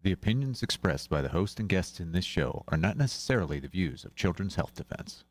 The opinions expressed by the host and guests in this show are not necessarily the views of Children's Health Defense.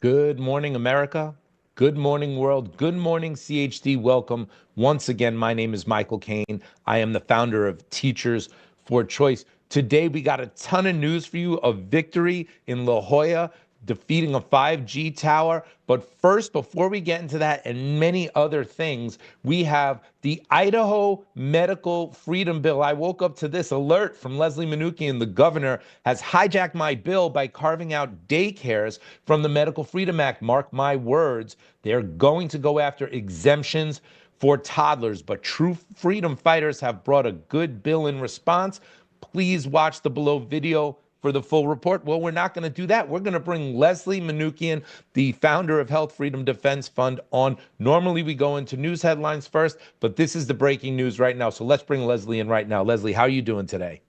Good morning, America. Good morning, world. Good morning, CHD. Welcome. Once again, my name is Michael Kane. I am the founder of Teachers for Choice. Today, we got a ton of news for you, a victory in La Jolla, defeating a 5G tower. But first, before we get into that and many other things, we have the Idaho Medical Freedom Bill. I woke up to this alert from Leslie Manookian. The governor has hijacked my bill by carving out daycares from the Medical Freedom Act. Mark my words, they're going to go after exemptions for toddlers. But true freedom fighters have brought a good bill in response. Please watch the below video for the full report. Well, we're not going to do that. We're going to bring Leslie Manookian, the founder of Health Freedom Defense Fund, on. Normally, we go into news headlines first, but this is the breaking news right now. So let's bring Leslie in right now. Leslie, how are you doing today?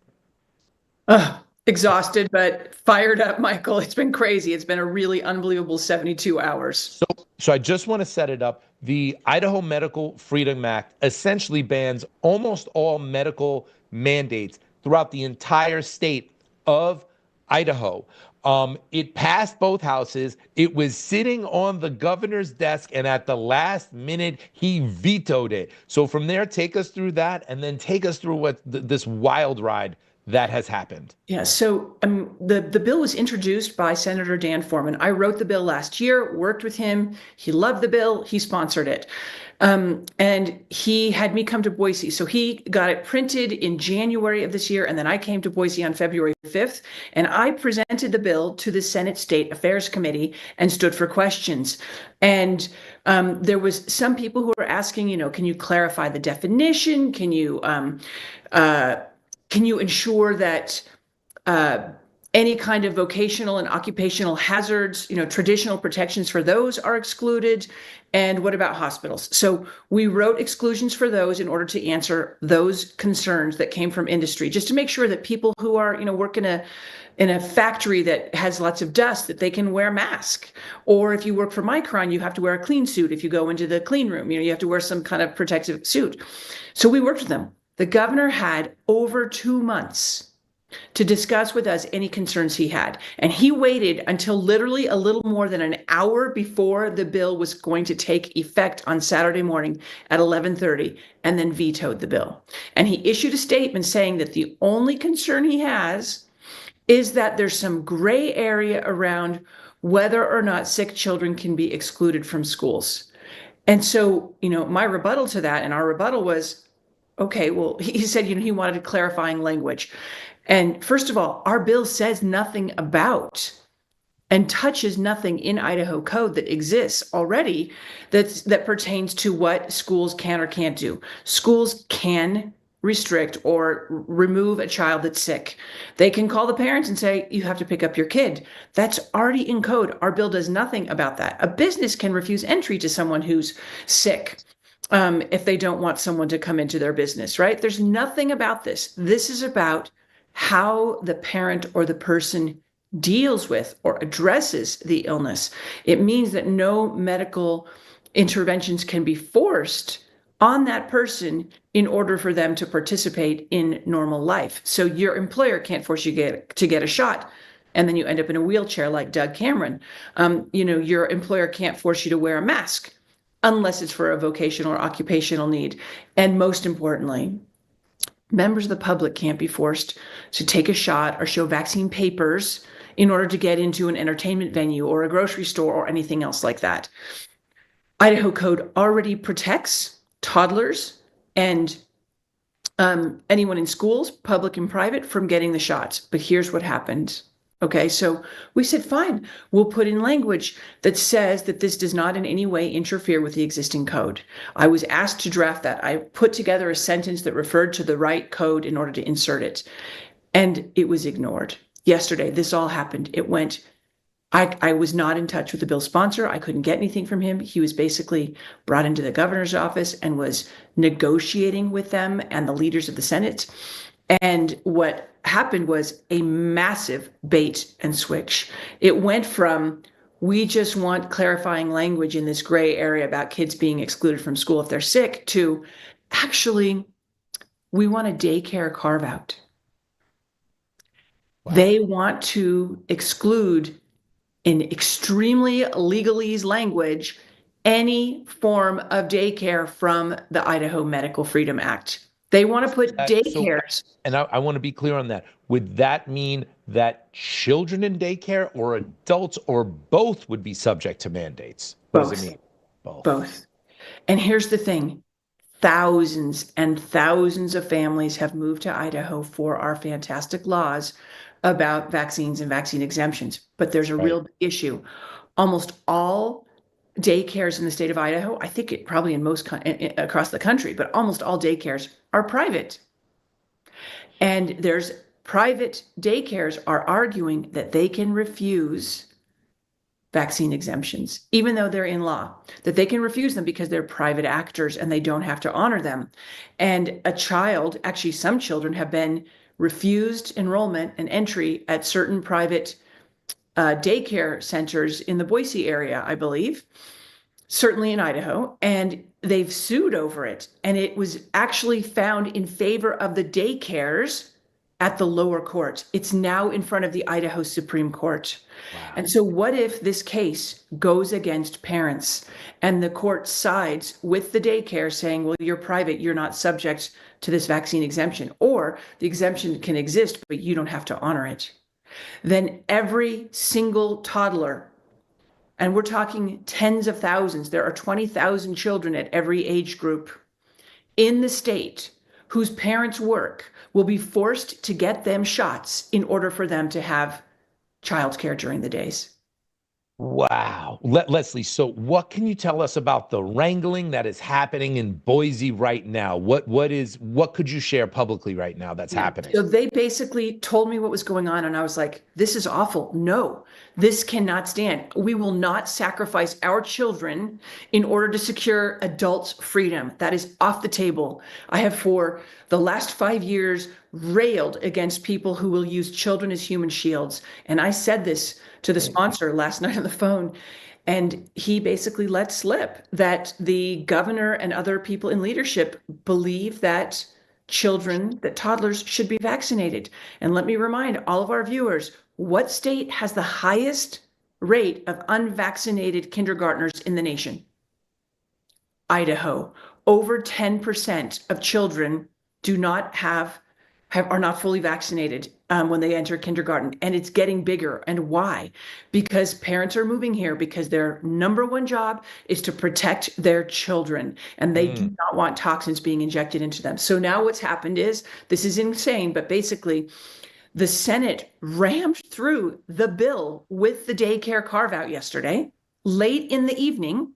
Exhausted, but fired up, Michael. It's been crazy. It's been a really unbelievable 72 hours. So I just want to set it up. The Idaho Medical Freedom Act essentially bans almost all medical mandates throughout the entire state of Idaho. It passed both houses. It was sitting on the governor's desk, and at the last minute, he vetoed it. So from there, take us through that, and then take us through what this wild ride that has happened. Yeah, so the bill was introduced by Senator Dan Foreman. I wrote the bill last year, worked with him. He loved the bill. He sponsored it. And he had me come to Boise. So he got it printed in January of this year. And then I came to Boise on February 5th. And I presented the bill to the Senate State Affairs Committee and stood for questions. And there was some people who were asking, can you clarify the definition? Can you ensure that any kind of vocational and occupational hazards, traditional protections for those are excluded? And what about hospitals? So we wrote exclusions for those in order to answer those concerns that came from industry, just to make sure that people who are, work in a factory that has lots of dust, that they can wear a mask. Or if you work for Micron, you have to wear a clean suit. If you go into the clean room, you have to wear some kind of protective suit. So we worked with them. The governor had over 2 months to discuss with us any concerns he had. And he waited until literally a little more than an hour before the bill was going to take effect on Saturday morning at 11:30, and then vetoed the bill. And he issued a statement saying that the only concern he has is that there's some gray area around whether or not sick children can be excluded from schools. And so, my rebuttal to that, and our rebuttal was, okay, well, he said, he wanted clarifying language. And first of all, our bill says nothing about and touches nothing in Idaho code that exists already that pertains to what schools can or can't do. Schools can restrict or remove a child that's sick. They can call the parents and say, you have to pick up your kid. That's already in code. Our bill does nothing about that. A business can refuse entry to someone who's sick if they don't want someone to come into their business, right? There's nothing about this. This is about how the parent or the person deals with or addresses the illness. It means that no medical interventions can be forced on that person in order for them to participate in normal life. So your employer can't force you to get a shot, and then you end up in a wheelchair like Doug Cameron. Your employer can't force you to wear a mask unless it's for a vocational or occupational need. And most importantly, members of the public can't be forced to take a shot or show vaccine papers in order to get into an entertainment venue or a grocery store or anything else like that. Idaho code already protects toddlers and anyone in schools, public and private, from getting the shots. But here's what happened. Okay, so we said, fine, we'll put in language that says that this does not in any way interfere with the existing code. I was asked to draft that. I put together a sentence that referred to the right code in order to insert it, and it was ignored. yesterday. This all happened. It went, I was not in touch with the bill sponsor. I couldn't get anything from him. He was basically brought into the governor's office and was negotiating with them and the leaders of the Senate. And what happened was a massive bait and switch. It went from, we just want clarifying language in this gray area about kids being excluded from school if they're sick, to actually, we want a daycare carve out. Wow. They want to exclude, in extremely legalese language, any form of daycare from the Idaho Medical Freedom Act. They want to put daycares. And I want to be clear on that. Would that mean that children in daycare or adults or both would be subject to mandates? What does it mean? Both. And here's the thing. Thousands and thousands of families have moved to Idaho for our fantastic laws about vaccines and vaccine exemptions. But there's a real issue. Almost all daycares in the state of Idaho, I think it probably in most across the country, but almost all daycares are private. And there's private daycares are arguing that they can refuse vaccine exemptions, even though they're in law, that they can refuse them because they're private actors and they don't have to honor them. And a child, actually some children have been refused enrollment and entry at certain private daycare centers in the Boise area, I believe, certainly in Idaho, and they've sued over it. And it was actually found in favor of the daycares at the lower court. It's now in front of the Idaho Supreme Court. Wow. And so what if this case goes against parents and the court sides with the daycare saying, well, you're private, you're not subject to this vaccine exemption, or the exemption can exist, but you don't have to honor it. Then every single toddler, and we're talking tens of thousands, there are 20,000 children at every age group in the state whose parents work, will be forced to get them shots in order for them to have childcare during the days. Wow. Leslie, so what can you tell us about the wrangling that is happening in Boise right now? What could you share publicly right now that's happening? So they basically told me what was going on, and I was like, this is awful. No, this cannot stand. We will not sacrifice our children in order to secure adults' freedom. That is off the table. I have for the last 5 years railed against people who will use children as human shields. And I said this to the sponsor last night on the phone, and he basically let slip that the governor and other people in leadership believe that children, that toddlers should be vaccinated. And let me remind all of our viewers, what state has the highest rate of unvaccinated kindergartners in the nation? Idaho. Over 10% of children are not fully vaccinated when they enter kindergarten, and it's getting bigger. And why? Because parents are moving here because their number one job is to protect their children, and they do not want toxins being injected into them. So now what's happened is, this is insane, but basically the Senate rammed through the bill with the daycare carve out yesterday, late in the evening,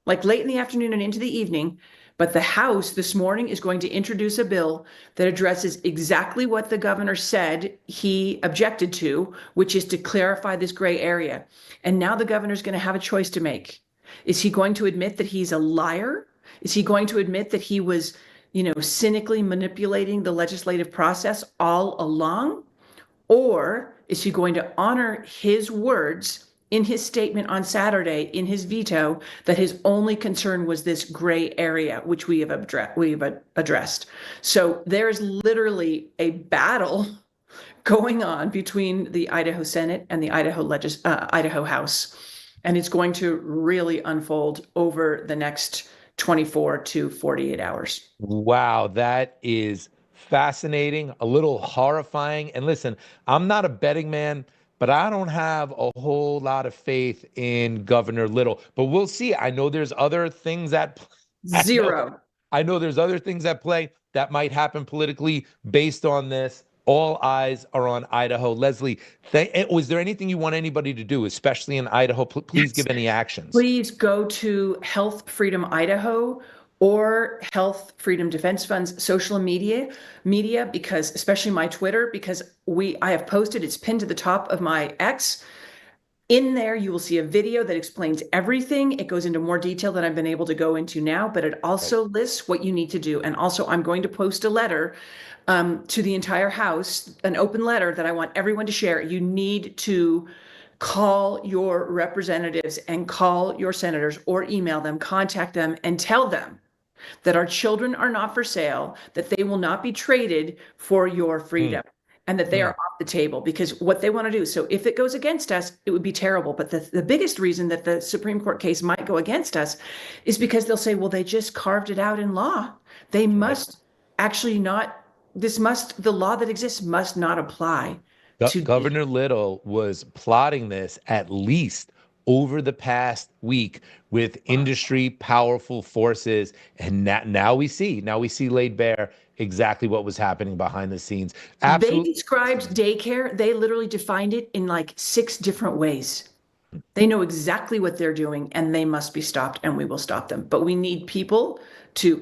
like late in the afternoon and into the evening. But the House this morning is going to introduce a bill that addresses exactly what the governor said he objected to, which is to clarify this gray area. And now the governor's going to have a choice to make. Is he going to admit that he's a liar? Is he going to admit that he was, cynically manipulating the legislative process all along? Or is he going to honor his words in his statement on Saturday, in his veto, that his only concern was this gray area, which we have addressed. So there's literally a battle going on between the Idaho Senate and the Idaho House, and it's going to really unfold over the next 24 to 48 hours. Wow, that is fascinating, a little horrifying. And listen, I'm not a betting man, but I don't have a whole lot of faith in Governor Little. But we'll see. I know there's other things at play. Zero. I know there's other things at play that might happen politically based on this. All eyes are on Idaho. Leslie, was there anything you want anybody to do, especially in Idaho? Please give any actions. Please go to Health Freedom Idaho or Health Freedom Defense Fund's social media, because especially my Twitter, because I have posted, it's pinned to the top of my X. In there, you will see a video that explains everything. It goes into more detail than I've been able to go into now, but it also lists what you need to do. And also, I'm going to post a letter to the entire House, an open letter that I want everyone to share. You need to call your representatives and call your senators or email them, contact them, and tell them that our children are not for sale, that they will not be traded for your freedom. And that they are off the table, because what they want to do. So if it goes against us, it would be terrible. But the biggest reason that the Supreme Court case might go against us is because they'll say, well, they just carved it out in law. They must actually not, the law that exists must not apply. Governor Little was plotting this at least over the past week with industry, powerful forces, and now we see laid bare exactly what was happening behind the scenes. Absolutely. They described daycare, they literally defined it in like 6 different ways. They know exactly what they're doing, and they must be stopped, and we will stop them. But we need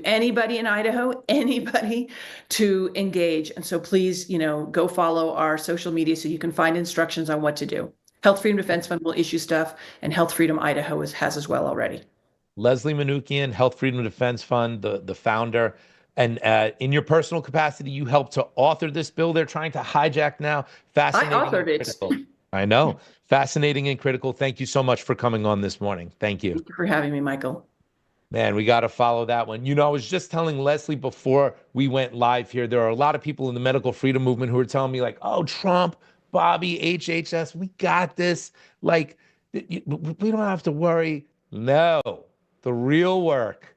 anybody in Idaho, anybody to engage. And so please, go follow our social media so you can find instructions on what to do. Health Freedom Defense Fund will issue stuff, and Health Freedom Idaho has as well already. Leslie Manookian, Health Freedom Defense Fund, the founder. And in your personal capacity, you helped to author this bill they're trying to hijack now. Fascinating. I authored it. I know. Fascinating and critical. Thank you so much for coming on this morning. Thank you. Thank you for having me, Michael. Man, we got to follow that one. I was just telling Leslie before we went live here, there are a lot of people in the medical freedom movement who are telling me like, oh, Trump, Bobby, HHS, we got this. Like, we don't have to worry. No, the real work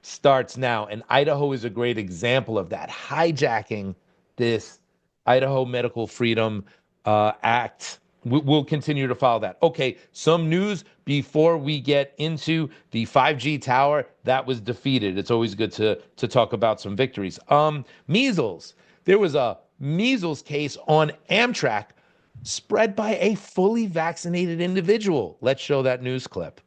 starts now. And Idaho is a great example of that, hijacking this Idaho Medical Freedom Act. We'll continue to follow that. Okay, some news before we get into the 5G tower that was defeated. It's always good to talk about some victories. Measles. There was a measles case on Amtrak spread by a fully vaccinated individual. Let's show that news clip.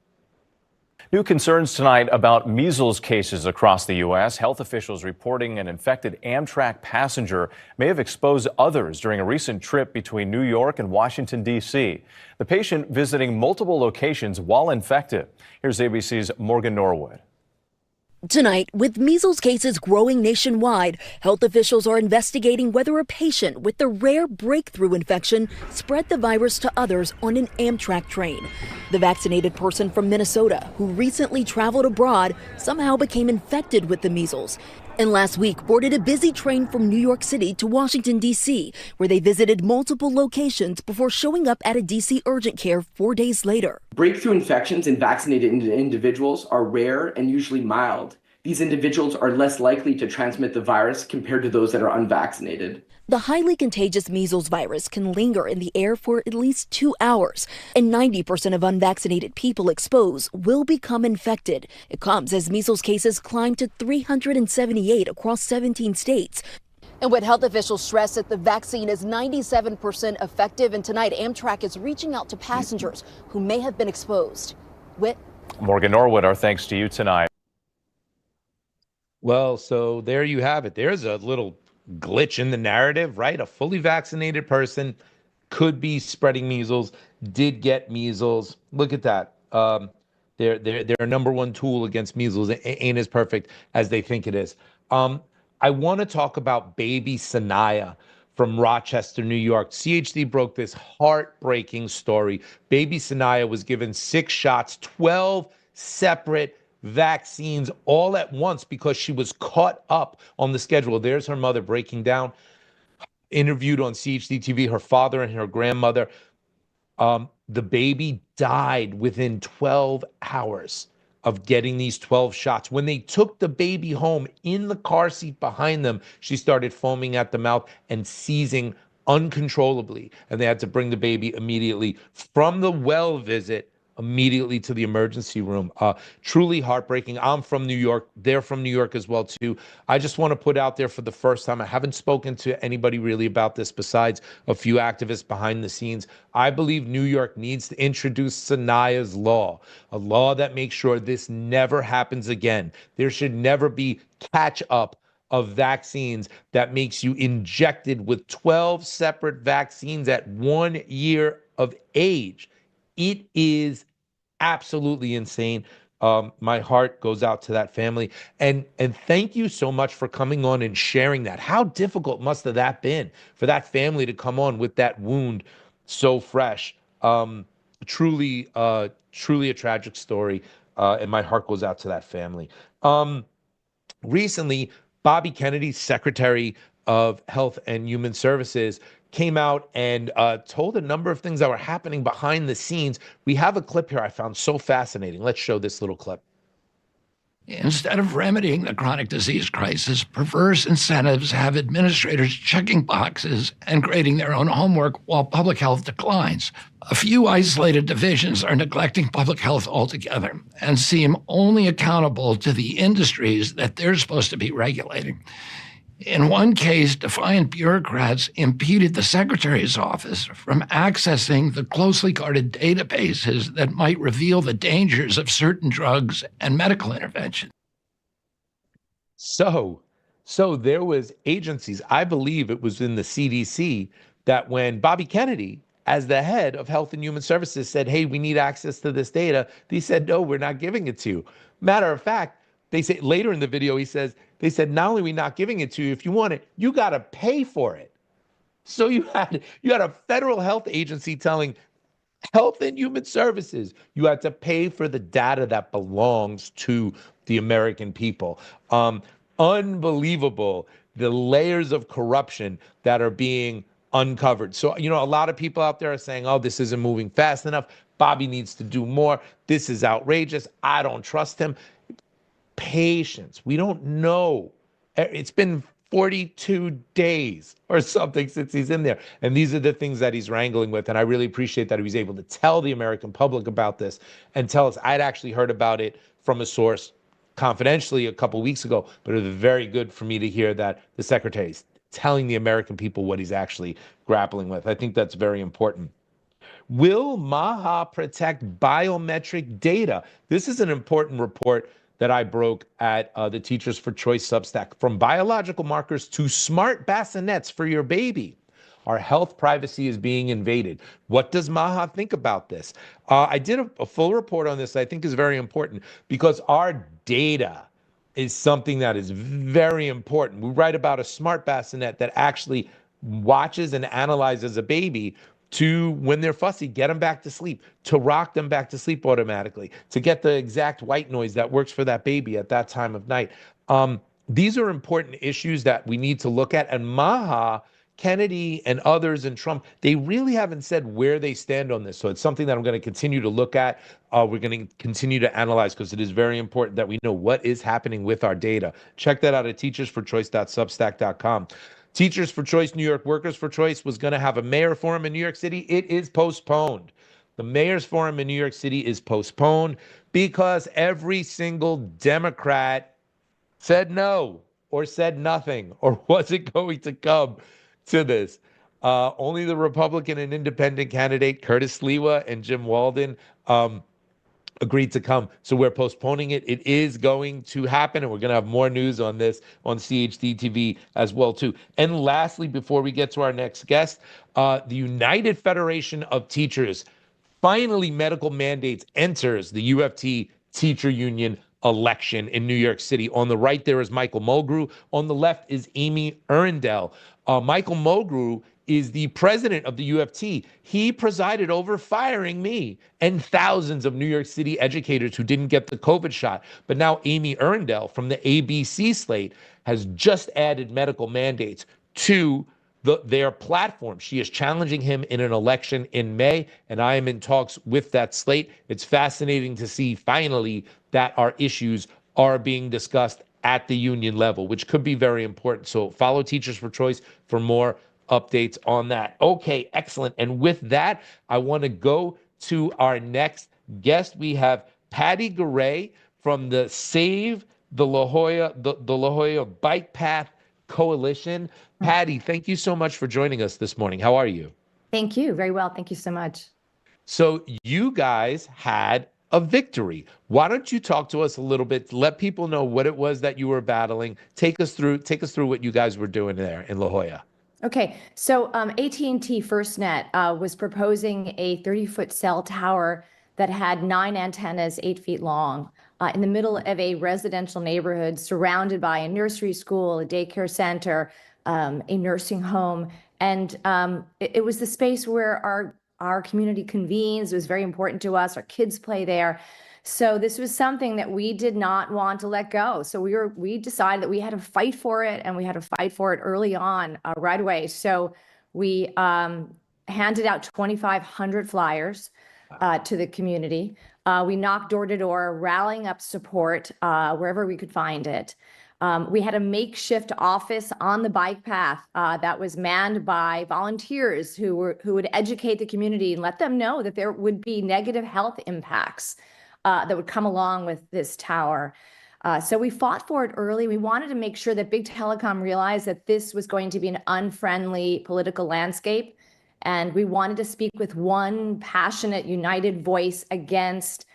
New concerns tonight about measles cases across the U.S. Health officials reporting an infected Amtrak passenger may have exposed others during a recent trip between New York and Washington, D.C. The patient visiting multiple locations while infected. Here's ABC's Morgan Norwood. Tonight, with measles cases growing nationwide, health officials are investigating whether a patient with the rare breakthrough infection spread the virus to others on an Amtrak train. The vaccinated person from Minnesota, who recently traveled abroad, somehow became infected with the measles, and last week boarded a busy train from New York City to Washington, D.C., where they visited multiple locations before showing up at a D.C. urgent care 4 days later. Breakthrough infections in vaccinated individuals are rare and usually mild. These individuals are less likely to transmit the virus compared to those that are unvaccinated. The highly contagious measles virus can linger in the air for at least 2 hours, and 90% of unvaccinated people exposed will become infected. It comes as measles cases climb to 378 across 17 states. And what health officials stress that the vaccine is 97% effective, and tonight Amtrak is reaching out to passengers who may have been exposed. Morgan Norwood, our thanks to you tonight. Well, so there you have it. There's a little glitch in the narrative, right? A fully vaccinated person could be spreading measles, did get measles. Look at that. Their number one tool against measles ain't as perfect as they think it is. I want to talk about baby Sanaya from Rochester, New York. CHD broke this heartbreaking story. Baby Sanaya was given 6 shots, 12 separate vaccines all at once because she was caught up on the schedule. There's her mother breaking down, interviewed on CHD TV, her father and her grandmother. The baby died within 12 hours of getting these 12 shots. When they took the baby home in the car seat behind them, she started foaming at the mouth and seizing uncontrollably. And they had to bring the baby immediately from the well visit immediately to the emergency room. Truly heartbreaking. I'm from New York. They're from New York as well, too. I just want to put out there for the first time, I haven't spoken to anybody really about this besides a few activists behind the scenes. I believe New York needs to introduce Sanaya's law, a law that makes sure this never happens again. There should never be catch up of vaccines that makes you injected with 12 separate vaccines at 1 year of age. It is absolutely insane. My heart goes out to that family. And thank you so much for coming on and sharing that. How difficult must have that been for that family to come on with that wound so fresh? Truly a tragic story. And my heart goes out to that family. Recently, Bobby Kennedy, Secretary of Health and Human Services, came out and told a number of things that were happening behind the scenes. We have a clip here I found so fascinating. Let's show this little clip. Instead of remedying the chronic disease crisis, perverse incentives have administrators checking boxes and grading their own homework while public health declines. A few isolated divisions are neglecting public health altogether and seem only accountable to the industries that they're supposed to be regulating. In one case, defiant bureaucrats impeded the secretary's office from accessing the closely guarded databases that might reveal the dangers of certain drugs and medical intervention. So there was agencies, I believe it was in the CDC, that when Bobby Kennedy, as the head of Health and Human Services, said, hey, we need access to this data, they said, no, we're not giving it to you. Matter of fact, they say later in the video, he says, they said, not only are we not giving it to you, if you want it, you got to pay for it. So you had a federal health agency telling Health and Human Services, you had to pay for the data that belongs to the American people. Unbelievable, the layers of corruption that are being uncovered. So, a lot of people out there are saying, oh, this isn't moving fast enough. Bobby needs to do more. This is outrageous. I don't trust him. Patience. We don't know. It's been 42 days or something since he's in there. And these are the things that he's wrangling with. And I really appreciate that he was able to tell the American public about this and tell us. I'd actually heard about it from a source confidentially a couple weeks ago, but it was very good for me to hear that the secretary is telling the American people what he's actually grappling with. I think that's very important. Will MAHA protect biometric data? This is an important report that I broke at the Teachers for Choice Substack. From biological markers to smart bassinets for your baby, our health privacy is being invaded. What does MAHA think about this? I did a full report on this I think is very important because our data is something that is very important. We write about a smart bassinet that actually watches and analyzes a baby to, when they're fussy, get them back to sleep, to rock them back to sleep automatically, to get the exact white noise that works for that baby at that time of night. These are important issues that we need to look at. And MAHA, Kennedy, and others, and Trump, they really haven't said where they stand on this. So it's something that I'm going to continue to look at. We're going to continue to analyze because it is very important that we know what is happening with our data. Check that out at teachersforchoice.substack.com. Teachers for Choice, New York Workers for Choice was going to have a mayor forum in New York City. It is postponed. The mayor's forum in New York City is postponed because every single Democrat said no or said nothing or wasn't going to come to this. Only the Republican and independent candidate, Curtis Sliwa and Jim Walden, agreed to come. So we're postponing it. It is going to happen, and we're going to have more news on this on CHD TV as well, too. And lastly, before we get to our next guest, the United Federation of Teachers, finally medical mandates enters the UFT teacher union election in New York City. On the right, there is Michael Mulgrew. On the left is Amy Erindale. Michael Mulgrew is the president of the UFT. He presided over firing me and thousands of New York City educators who didn't get the COVID shot. But now Amy Erindale from the ABC slate has just added medical mandates to their platform. She is challenging him in an election in May, and I am in talks with that slate. It's fascinating to see finally that our issues are being discussed at the union level, which could be very important. So follow Teachers for Choice for more updates on that. Okay, excellent. And with that, I want to go to our next guest. We have Patti Garay from the Save the La Jolla, the La Jolla Bike Path Coalition. Patti, thank you so much for joining us this morning. How are you? Thank you. Very well. Thank you so much. So you guys had a victory. Why don't you talk to us a little bit, let people know what it was that you were battling. Take us through what you guys were doing there in La Jolla. Okay, so AT&T FirstNet was proposing a 30-foot cell tower that had 9 antennas, 8 feet long, in the middle of a residential neighborhood surrounded by a nursery school, a daycare center, a nursing home. And it was the space where our community convenes. It was very important to us. Our kids play there. So this was something that we did not want to let go. So we decided that we had to fight for it, and we had to fight for it early on, right away. So we handed out 2,500 flyers to the community. We knocked door to door, rallying up support wherever we could find it. We had a makeshift office on the bike path that was manned by volunteers who would educate the community and let them know that there would be negative health impacts that would come along with this tower. So we fought for it early. We wanted to make sure that Big Telecom realized that this was going to be an unfriendly political landscape. And we wanted to speak with one passionate, united voice against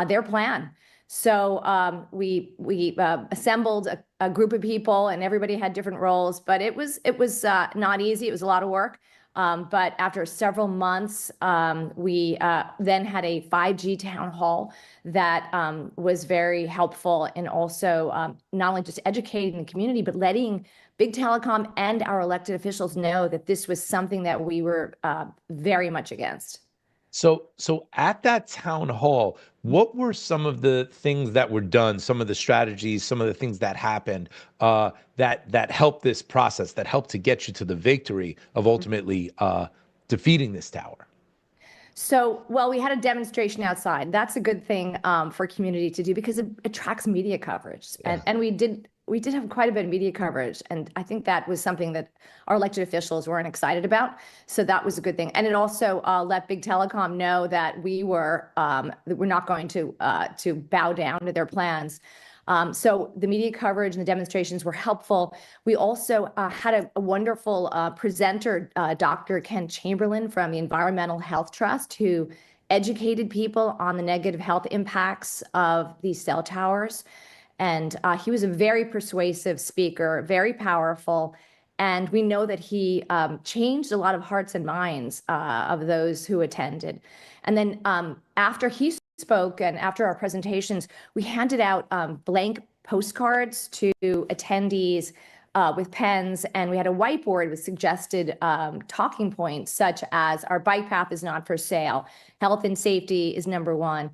their plan. So we assembled a group of people, and everybody had different roles, but it was not easy. It was a lot of work. But after several months, we then had a 5G town hall that was very helpful in also not only just educating the community, but letting Big Telecom and our elected officials know that this was something that we were very much against. So at that town hall, what were some of the things that were done, some of the strategies, some of the things that happened that helped this process, that helped to get you to the victory of ultimately defeating this tower? So, well, we had a demonstration outside. That's a good thing for community to do because it attracts media coverage. Yeah. And we did have quite a bit of media coverage. And I think that was something that our elected officials weren't excited about. So that was a good thing. And it also let Big Telecom know that we're not going to bow down to their plans. So the media coverage and the demonstrations were helpful. We also had a wonderful presenter, Dr. Ken Chamberlain from the Environmental Health Trust, who educated people on the negative health impacts of these cell towers. And he was a very persuasive speaker, very powerful. And we know that he changed a lot of hearts and minds of those who attended. And then after he spoke and after our presentations, we handed out blank postcards to attendees with pens, and we had a whiteboard with suggested talking points such as our bike path is not for sale, health and safety is number one,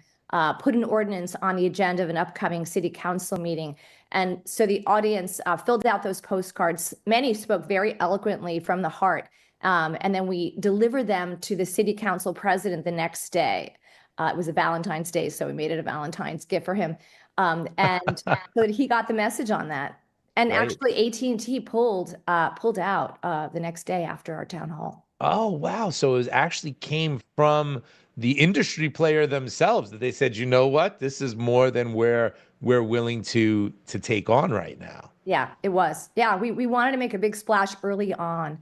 put an ordinance on the agenda of an upcoming city council meeting. And so the audience filled out those postcards. Many spoke very eloquently from the heart. And then we delivered them to the city council president the next day. It was a Valentine's Day, so we made it a Valentine's gift for him. And so that he got the message on that. And Right. actually AT&T pulled out the next day after our town hall. Oh, wow. So it actually came from the industry player themselves that they said, you know what, this is more than we're willing to take on right now. Yeah, it was. Yeah, we wanted to make a big splash early on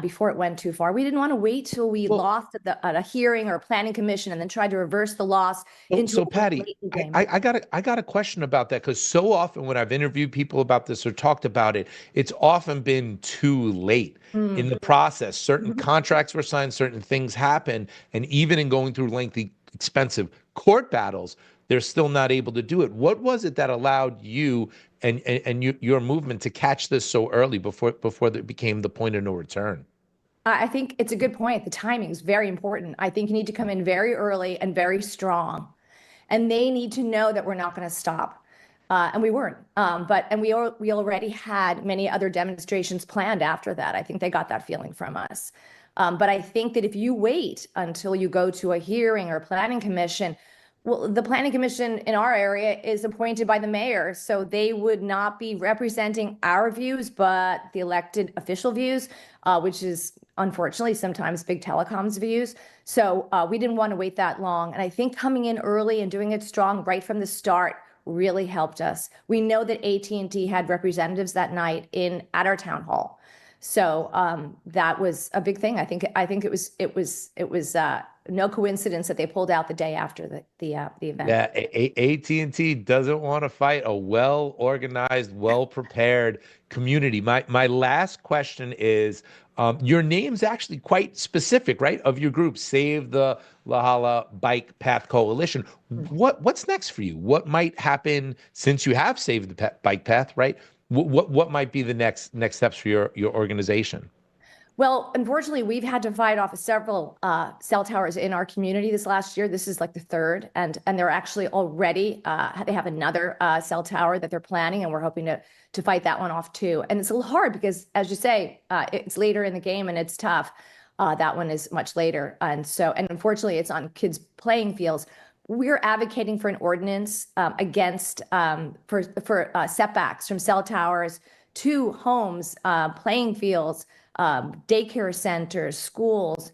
before it went too far. We didn't want to wait till we lost at a hearing or a planning commission and then tried to reverse the loss into So a Patti, late game. I got a question about that, because so often when I've interviewed people about this or talked about it, it's often been too late in the process. Certain contracts were signed, certain things happen, and even in going through lengthy, expensive court battles, they're still not able to do it. What was it that allowed you and your movement to catch this so early before it became the point of no return? I think it's a good point. The timing is very important. I think you need to come in very early and very strong. And they need to know that we're not going to stop. And we weren't. We already had many other demonstrations planned after that. I think they got that feeling from us. But I think that if you wait until you go to a hearing or planning commission, Well, the planning commission in our area is appointed by the mayor, so they would not be representing our views, but the elected official views, which is unfortunately sometimes big telecom's views. So we didn't want to wait that long. And I think coming in early and doing it strong right from the start really helped us. We know that AT&T had representatives that night at our town hall. So that was a big thing. I think it was no coincidence that they pulled out the day after the event. Yeah, AT&T doesn't want to fight a well-organized, well-prepared community. My last question is, your name's actually quite specific, right? Of your group, Save the Jolla Bike Path Coalition. What's next for you? What might happen since you have saved the bike path, right? What might be the next steps for your organization? Well, unfortunately, we've had to fight off several cell towers in our community this last year. This is like the third, and they're actually already they have another cell tower that they're planning, and we're hoping to fight that one off too. And it's a little hard because, as you say, it's later in the game and it's tough. That one is much later, and unfortunately, it's on kids' playing fields. We're advocating for an ordinance against for setbacks from cell towers to homes, playing fields, daycare centers, schools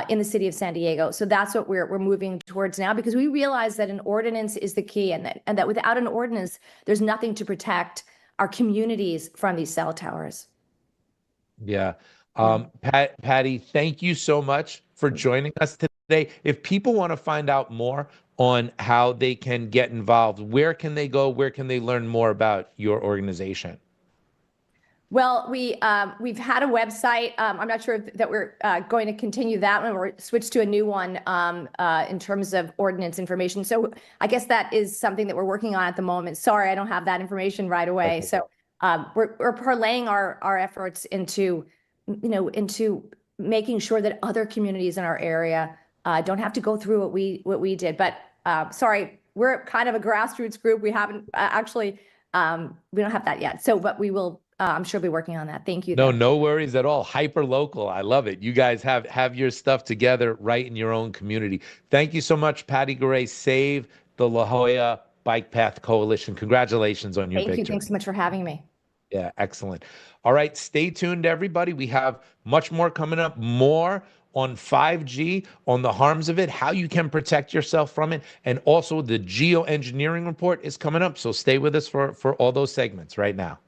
in the city of San Diego. So that's what we're moving towards now, because we realize that an ordinance is the key, and that without an ordinance, there's nothing to protect our communities from these cell towers. Yeah. Patti, thank you so much for joining us today. If people want to find out more on how they can get involved, where can they go? Where can they learn more about your organization? Well, we've had a website. I'm not sure that we're going to continue that one. We're switched to a new one in terms of ordinance information. So I guess that is something that we're working on at the moment. Sorry, I don't have that information right away. Okay. So we're parlaying our efforts into making sure that other communities in our area don't have to go through what we did. But sorry, we're kind of a grassroots group. We haven't actually we don't have that yet. So, but we will. I'm sure be working on that. Thank you. No worries at all. Hyper local. I love it. You guys have your stuff together right in your own community. Thank you so much, Patti Garay. Save the La Jolla Bike Path Coalition. Congratulations on your victory. Thank you. Thanks so much for having me. Yeah, excellent. All right, stay tuned, everybody. We have much more coming up, more on 5G, on the harms of it, how you can protect yourself from it, and also the Geoengineering Report is coming up. So stay with us for all those segments right now.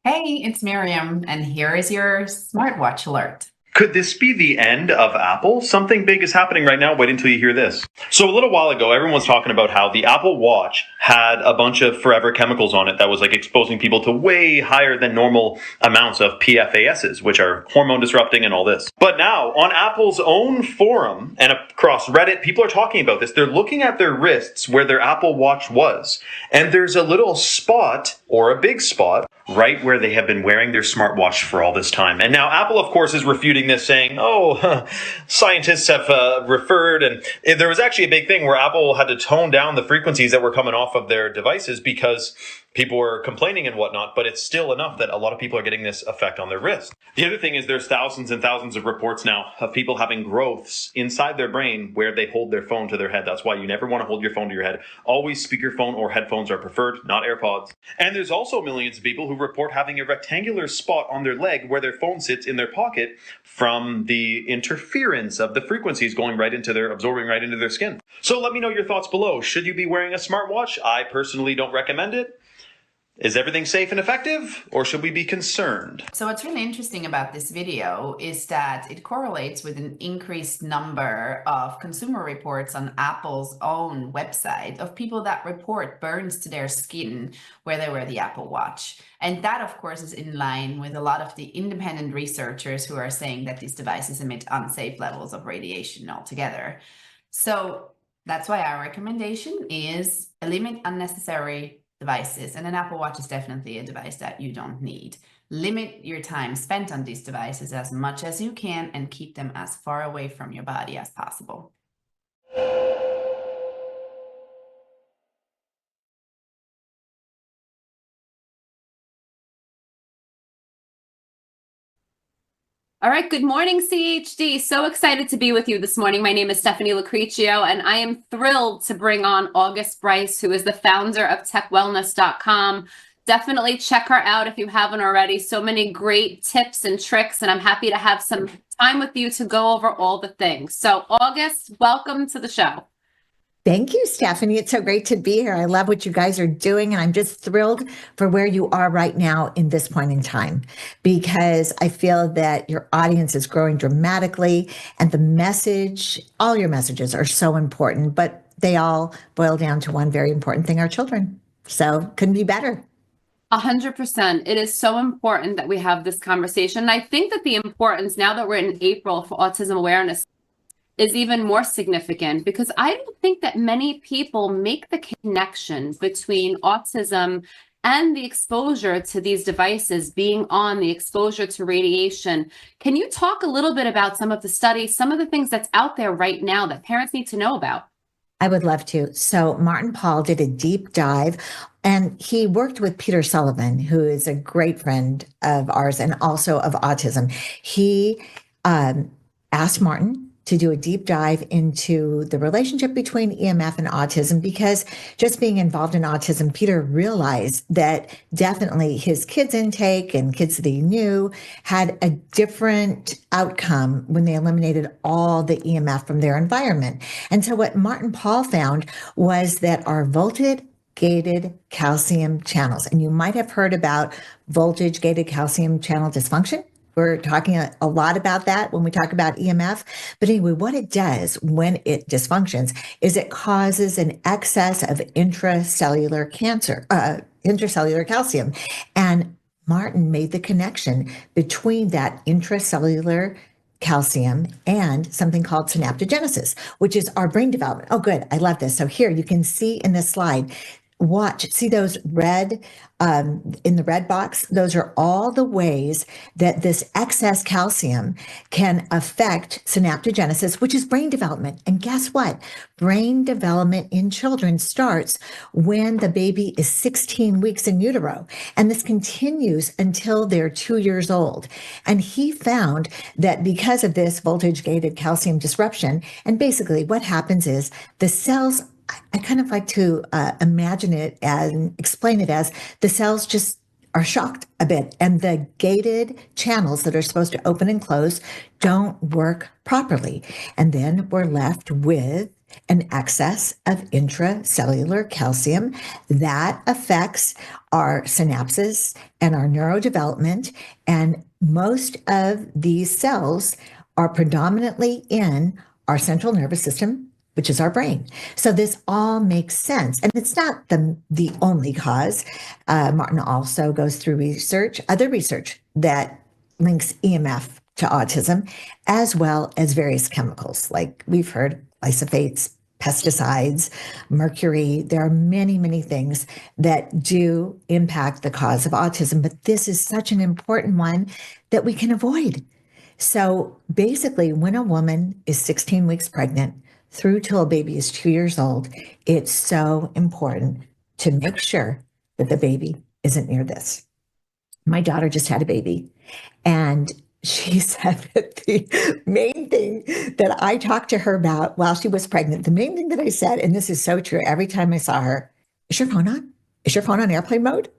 Hey, it's Miriam, and here is your smartwatch alert. Could this be the end of Apple? Something big is happening right now. Wait until you hear this. So a little while ago, everyone was talking about how the Apple Watch had a bunch of forever chemicals on it that was like exposing people to way higher than normal amounts of PFASs, which are hormone disrupting and all this. But now on Apple's own forum and across Reddit, people are talking about this. They're looking at their wrists where their Apple Watch was, and there's a little spot or a big spot right where they have been wearing their smartwatch for all this time. And now Apple, of course, is refuting this, saying, scientists have referred. And there was actually a big thing where Apple had to tone down the frequencies that were coming off of their devices because people were complaining and whatnot, but it's still enough that a lot of people are getting this effect on their wrist. The other thing is there's thousands and thousands of reports now of people having growths inside their brain where they hold their phone to their head. That's why you never want to hold your phone to your head. Always speakerphone or headphones are preferred, not AirPods. And there's also millions of people who report having a rectangular spot on their leg where their phone sits in their pocket from the interference of the frequencies going right into absorbing right into their skin. So let me know your thoughts below. Should you be wearing a smartwatch? I personally don't recommend it. Is everything safe and effective, or should we be concerned? So what's really interesting about this video is that it correlates with an increased number of consumer reports on Apple's own website of people that report burns to their skin where they wear the Apple Watch. And that, of course, is in line with a lot of the independent researchers who are saying that these devices emit unsafe levels of radiation altogether. So that's why our recommendation is eliminate unnecessary devices, and an Apple Watch is definitely a device that you don't need. Limit your time spent on these devices as much as you can and keep them as far away from your body as possible. All right, good morning, CHD. So excited to be with you this morning. My name is Stephanie Lucrecio, and I am thrilled to bring on August Brice, who is the founder of techwellness.com. Definitely check her out if you haven't already. So many great tips and tricks, and I'm happy to have some time with you to go over all the things. So August, welcome to the show. Thank you, Stephanie. It's so great to be here. I love what you guys are doing, and I'm just thrilled for where you are right now in this point in time, because I feel that your audience is growing dramatically, and the message, all your messages are so important, but they all boil down to one very important thing, our children. So couldn't be better. 100%. It is so important that we have this conversation. And I think that the importance, now that we're in April for Autism Awareness, is even more significant, because I don't think that many people make the connection between autism and the exposure to these devices, being on the exposure to radiation. Can you talk a little bit about some of the studies, some of the things that's out there right now that parents need to know about? I would love to. So Martin Pall did a deep dive, and he worked with Peter Sullivan, who is a great friend of ours and also of autism. He asked Martin to do a deep dive into the relationship between EMF and autism, because just being involved in autism, Peter realized that definitely his kids' intake and kids that he knew had a different outcome when they eliminated all the EMF from their environment. And so what Martin Pall found was that our voltage-gated calcium channels, and you might have heard about voltage-gated calcium channel dysfunction. We're talking a lot about that when we talk about EMF. But anyway, what it does when it dysfunctions is it causes an excess of intracellular calcium. And Martin made the connection between that intracellular calcium and something called synaptogenesis, which is our brain development. Oh, good. I love this. So here you can see in this slide, see those red, in the red box? Those are all the ways that this excess calcium can affect synaptogenesis, which is brain development. And guess what? Brain development in children starts when the baby is 16 weeks in utero. And this continues until they're 2 years old. And he found that because of this voltage-gated calcium disruption, and basically what happens is the cells, I kind of like to imagine it and explain it as the cells just are shocked a bit, and the gated channels that are supposed to open and close don't work properly. And then we're left with an excess of intracellular calcium that affects our synapses and our neurodevelopment. And most of these cells are predominantly in our central nervous system, which is our brain. So this all makes sense. And it's not the only cause. Martin also goes through other research that links EMF to autism, as well as various chemicals, like we've heard glyphosates, pesticides, mercury. There are many, many things that do impact the cause of autism, but this is such an important one that we can avoid. So basically, when a woman is 16 weeks pregnant, through till a baby is 2 years old, it's so important to make sure that the baby isn't near this. My daughter just had a baby, and she said that the main thing that I talked to her about while she was pregnant, the main thing that I said, and this is so true, every time I saw her, is your phone on? Is your phone on airplane mode?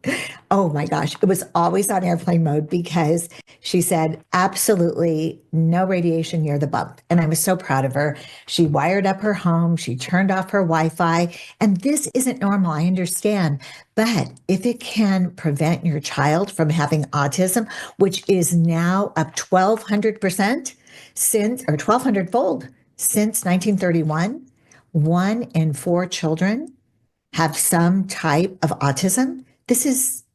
Oh my gosh, it was always on airplane mode, because she said absolutely no radiation near the bump. And I was so proud of her. She wired up her home, she turned off her Wi-Fi, and this isn't normal, I understand. But if it can prevent your child from having autism, which is now up 1,200% since, or 1,200-fold since 1931, 1 in 4 children have some type of autism. This is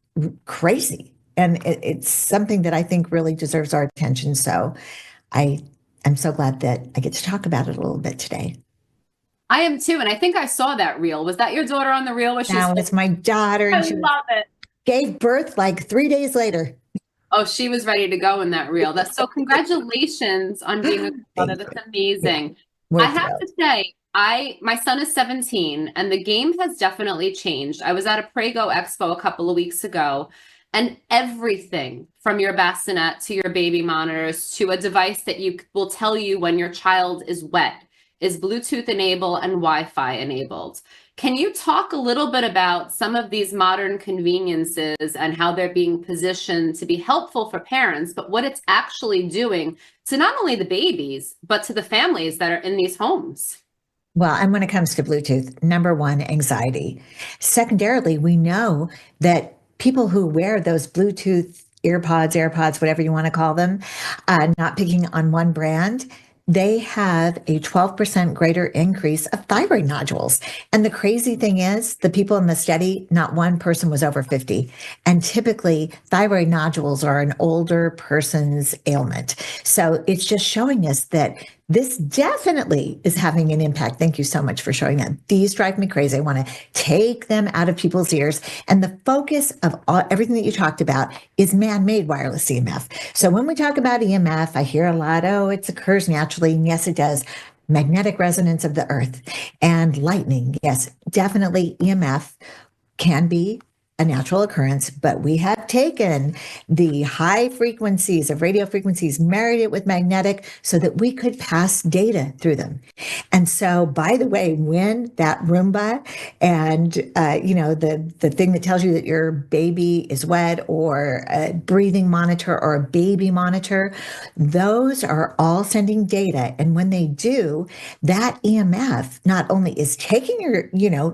crazy. And it's something that I think really deserves our attention. So I'm so glad that I get to talk about it a little bit today. I am too. And I think I saw that reel. Was that your daughter on the reel? That was my daughter. I love it. Gave birth like 3 days later. Oh, she was ready to go in that reel. That's so congratulations on being a mother. That's amazing. Yeah. I have to say, my son is 17 and the game has definitely changed. I was at a Prego Expo a couple of weeks ago, And everything from your bassinet to your baby monitors to a device that will tell you when your child is wet is Bluetooth enabled and Wi-Fi enabled. Can you talk a little bit about some of these modern conveniences and how they're being positioned to be helpful for parents, but what it's actually doing to not only the babies, but to the families that are in these homes? Well, and when it comes to Bluetooth, number one, anxiety. Secondarily, we know that people who wear those Bluetooth earpods, AirPods, whatever you want to call them, not picking on one brand, they have a 12% greater increase of thyroid nodules. And the crazy thing is, the people in the study, not one person was over 50. And typically, thyroid nodules are an older person's ailment. So it's just showing us that this definitely is having an impact. Thank you so much for showing that. These drive me crazy. I want to take them out of people's ears. And the focus of everything that you talked about is man-made wireless EMF. So when we talk about EMF, I hear a lot, oh, it occurs naturally. And yes, it does. Magnetic resonance of the earth and lightning. Yes, definitely EMF can be a natural occurrence, but we have taken the high frequencies of radio frequencies, married it with magnetic so that we could pass data through them. And so, by the way, when that Roomba and, the thing that tells you that your baby is wet, or a breathing monitor or a baby monitor, those are all sending data. And when they do, that EMF not only is taking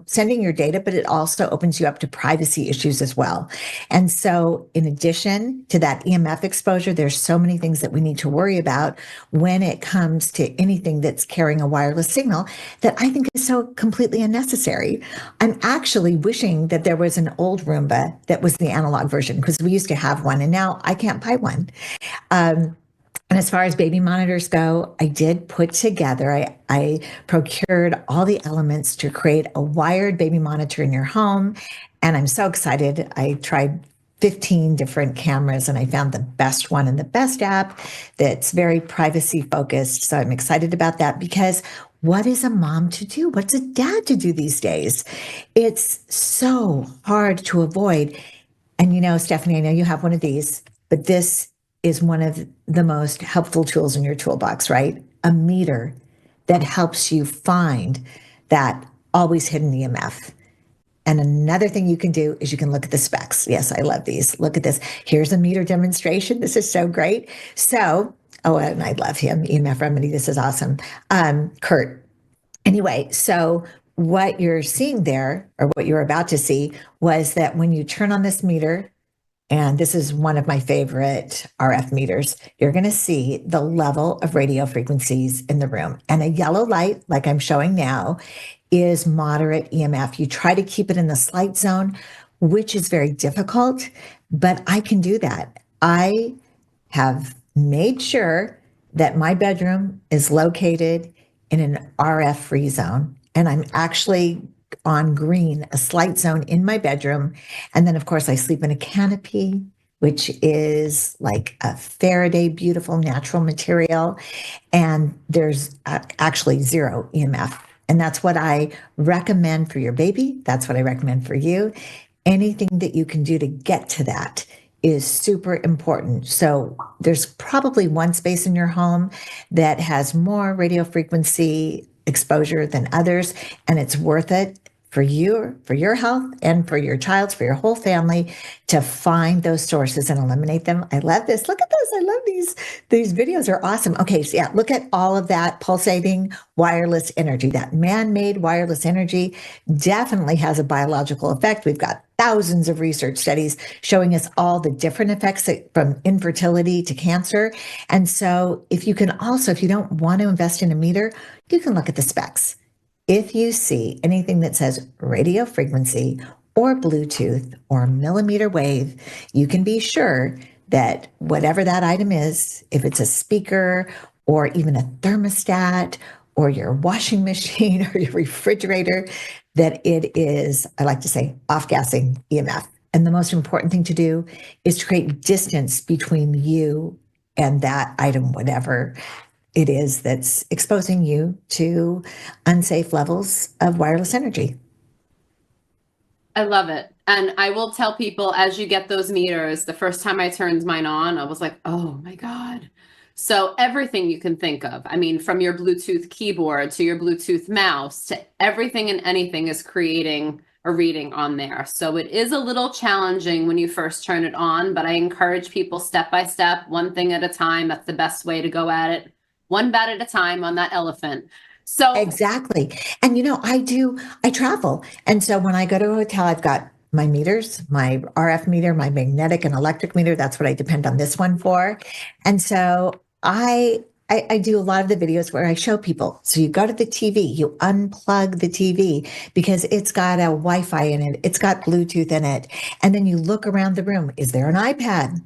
sending your data, but it also opens you up to privacy issues as well. And so in addition to that EMF exposure, there's so many things that we need to worry about when it comes to anything that's carrying a wireless signal that I think is so completely unnecessary. I'm actually wishing that there was an old Roomba that was the analog version, because we used to have one and now I can't buy one. And as far as baby monitors go, I did put together, I procured all the elements to create a wired baby monitor in your home. And I'm so excited. I tried 15 different cameras and I found the best one and the best app that's very privacy focused. So I'm excited about that, because what is a mom to do? What's a dad to do these days? It's so hard to avoid. And Stephanie, I know you have one of these, but this is one of the most helpful tools in your toolbox, right? A meter that helps you find that always hidden EMF. And another thing you can do is you can look at the specs. Yes, I love these. Look at this. Here's a meter demonstration. This is so great. So, and I love him, EMF Remedy. This is awesome. Kurt. Anyway, so what you're seeing there, or what you're about to see, was that when you turn on this meter, and this is one of my favorite RF meters, you're going to see the level of radio frequencies in the room. And a yellow light, like I'm showing now, is moderate EMF. You try to keep it in the slight zone, which is very difficult, but I can do that. I have made sure that my bedroom is located in an RF free zone, and I'm actually on green, a slight zone in my bedroom. And then, of course, I sleep in a canopy, which is like a Faraday, beautiful natural material. And there's actually zero EMF. And that's what I recommend for your baby. That's what I recommend for you. Anything that you can do to get to that is super important. So there's probably one space in your home that has more radio frequency exposure than others, and it's worth it for you, for your health, and for your child's, for your whole family, to find those sources and eliminate them. I love this. Look at this. I love these. These videos are awesome. Okay, so yeah, look at all of that pulsating wireless energy. That man-made wireless energy definitely has a biological effect. We've got thousands of research studies showing us all the different effects, from infertility to cancer. And so if you don't want to invest in a meter, you can look at the specs. If you see anything that says radio frequency or Bluetooth or millimeter wave, you can be sure that whatever that item is, if it's a speaker or even a thermostat or your washing machine or your refrigerator, that it is, I like to say, off-gassing EMF. And the most important thing to do is to create distance between you and that item, whatever it is that's exposing you to unsafe levels of wireless energy. I love it. And I will tell people, as you get those meters, the first time I turned mine on, I was like, oh my God. So everything you can think of, I mean, from your Bluetooth keyboard to your Bluetooth mouse to everything and anything is creating a reading on there. So it is a little challenging when you first turn it on, but I encourage people step by step, one thing at a time. That's the best way to go at it. One bat at a time on that elephant. So Exactly. And I travel. And so when I go to a hotel, I've got my meters, my RF meter, my magnetic and electric meter. That's what I depend on this one for. And so I do a lot of the videos where I show people. So you go to the TV, you unplug the TV because it's got a Wi-Fi in it, it's got Bluetooth in it. And then you look around the room. Is there an iPad?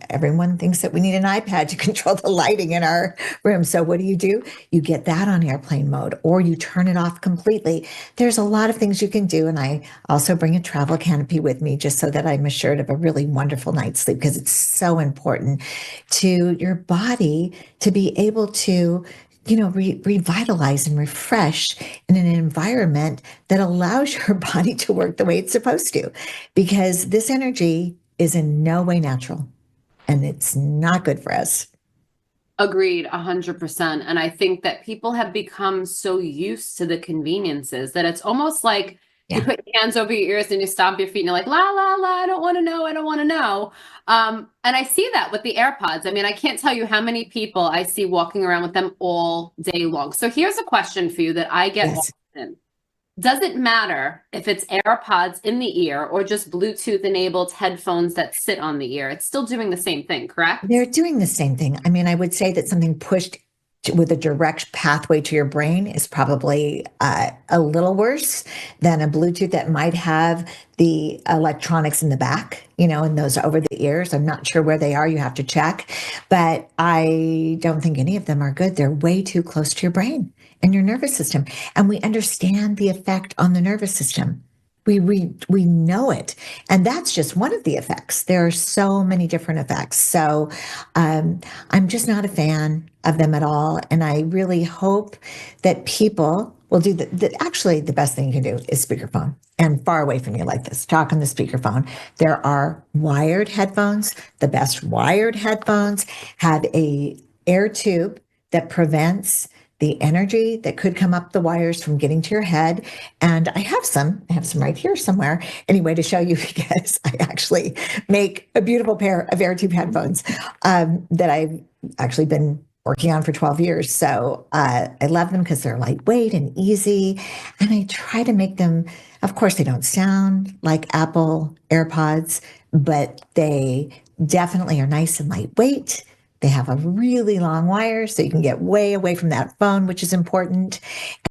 Everyone thinks that we need an iPad to control the lighting in our room. So what do? You get that on airplane mode or you turn it off completely. There's a lot of things you can do. And I also bring a travel canopy with me just so that I'm assured of a really wonderful night's sleep because it's so important to your body to be able to revitalize and refresh in an environment that allows your body to work the way it's supposed to, because this energy is in no way natural and it's not good for us. Agreed, 100%. And I think that people have become so used to the conveniences that it's almost like you put your hands over your ears and you stomp your feet and you're like, la, la, la, I don't want to know. I don't want to know. And I see that with the AirPods. I mean, I can't tell you how many people I see walking around with them all day long. So here's a question for you that I get often. Does it matter if it's AirPods in the ear or just Bluetooth enabled headphones that sit on the ear? It's still doing the same thing, correct? They're doing the same thing. I mean, I would say that something pushed with a direct pathway to your brain is probably a little worse than a Bluetooth that might have the electronics in the back, and those over the ears. I'm not sure where they are. You have to check, but I don't think any of them are good. They're way too close to your brain and your nervous system. And we understand the effect on the nervous system. We know it. And that's just one of the effects. There are so many different effects. So I'm just not a fan of them at all. And I really hope that people will do actually the best thing you can do is speakerphone and far away from you like this. Talk on the speakerphone. There are wired headphones. The best wired headphones have a air tube that prevents the energy that could come up the wires from getting to your head. And I have some right here somewhere anyway to show you because I actually make a beautiful pair of air tube headphones that I've actually been working on for 12 years. So I love them because they're lightweight and easy. And I try to make them, of course, they don't sound like Apple AirPods, but they definitely are nice and lightweight. They have a really long wire, so you can get way away from that phone, which is important.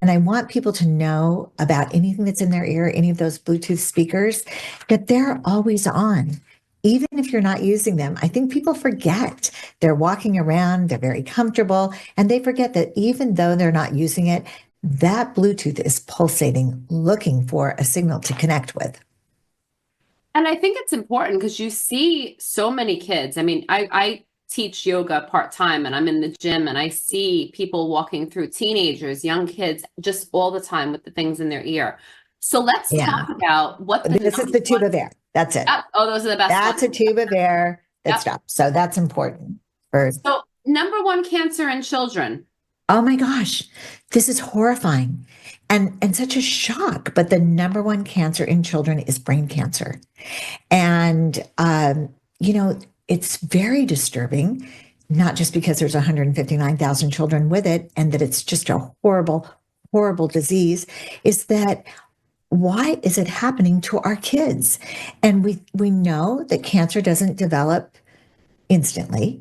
And I want people to know about anything that's in their ear, any of those Bluetooth speakers, that they're always on. Even if you're not using them, I think people forget. They're walking around, they're very comfortable, and they forget that even though they're not using it, that Bluetooth is pulsating, looking for a signal to connect with. And I think it's important because you see so many kids. I mean, I teach yoga part-time and I'm in the gym and I see people walking through, teenagers, young kids, just all the time with the things in their ear. So let's talk about what this is the tube of air. That's it. Oh, those are the best. That's a tube of air that stops. So that's important. So number one cancer in children. Oh my gosh, this is horrifying and such a shock. But the number one cancer in children is brain cancer. And, it's very disturbing, not just because there's 159,000 children with it and that it's just a horrible, horrible disease, is that why is it happening to our kids? And we know that cancer doesn't develop instantly,